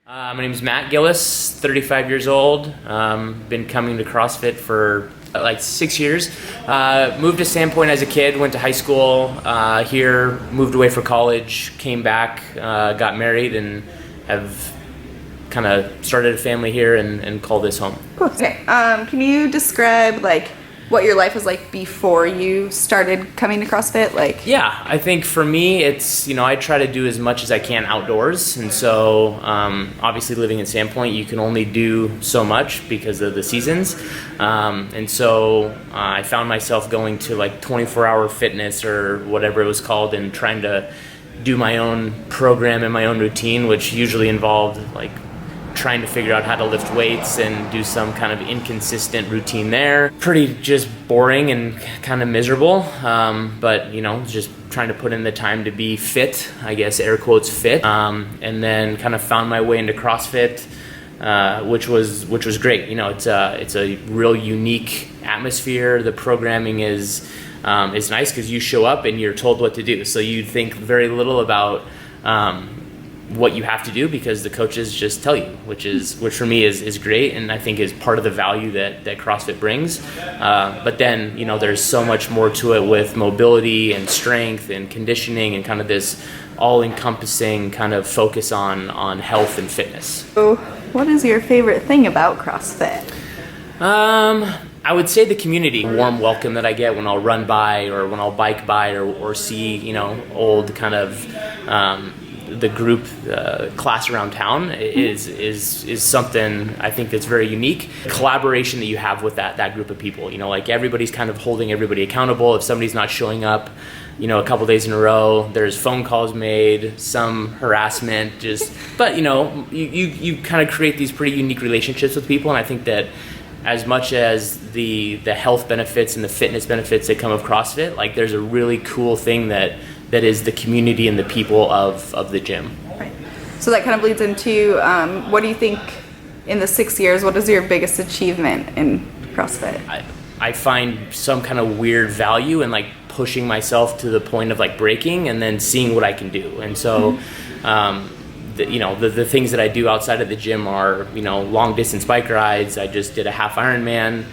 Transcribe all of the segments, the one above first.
My name is Matt Gillis, 35 years old. Been coming to CrossFit for like 6 years. Moved to Sandpoint as a kid, went to high school here, moved away for college, came back, got married, and have kind of started a family here and call this home. Cool. Okay. Can you describe what your life was like before you started coming to CrossFit? Yeah, I think for me, it's, I try to do as much as I can outdoors. And so obviously living in Sandpoint, you can only do so much because of the seasons. And so I found myself going to 24-hour fitness or whatever it was called and trying to do my own program and my own routine, which usually involved trying to figure out how to lift weights and do some kind of inconsistent routine there. Pretty just boring and kind of miserable, but just trying to put in the time to be fit, I guess, air quotes fit, and then kind of found my way into CrossFit, which was great. It's a real unique atmosphere. The programming is nice because you show up and you're told what to do, so you think very little about what you have to do because the coaches just tell you, which for me is great, and I think is part of the value that CrossFit brings. But then there's so much more to it with mobility and strength and conditioning and kind of this all-encompassing kind of focus on health and fitness. So what is your favorite thing about CrossFit? I would say the community, warm welcome that I get when I'll run by or when I'll bike by or see old kind of the group class around town is something I think that's very unique. Collaboration that you have with that group of people, everybody's kind of holding everybody accountable. If somebody's not showing up, a couple days in a row, there's phone calls made, some harassment, but you kind of create these pretty unique relationships with people, and I think that as much as the health benefits and the fitness benefits that come of CrossFit, there's a really cool thing that is the community and the people of the gym. Right. So that kind of leads into what do you think in the 6 years, what is your biggest achievement in CrossFit? I find some kind of weird value in pushing myself to the point of breaking and then seeing what I can do. And so the things that I do outside of the gym are long distance bike rides. I just did a half Ironman,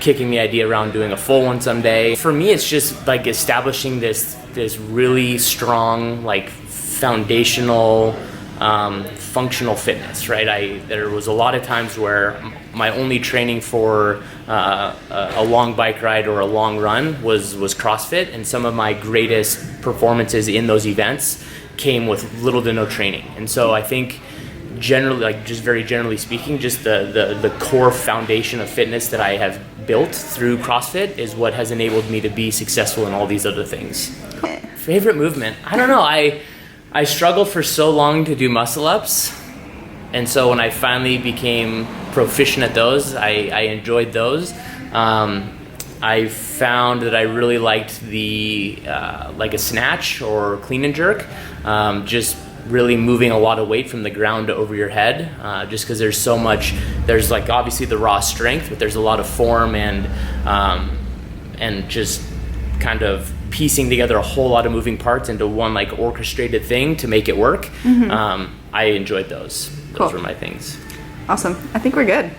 kicking the idea around doing a full one someday. For me, it's just establishing this really strong foundational functional fitness, right? There was a lot of times where my only training for a long bike ride or a long run was CrossFit, and some of my greatest performances in those events came with little to no training. And so I think generally, just very generally speaking, just the core foundation of fitness that I have built through CrossFit is what has enabled me to be successful in all these other things. Favorite movement? I don't know. I struggled for so long to do muscle ups, and so when I finally became proficient at those, I enjoyed those. I found that I really liked the a snatch or clean and jerk, just really moving a lot of weight from the ground to over your head, just because there's so much. There's obviously the raw strength, but there's a lot of form and just kind of piecing together a whole lot of moving parts into one orchestrated thing to make it work. I enjoyed those. Those were my things. Awesome. I think we're good.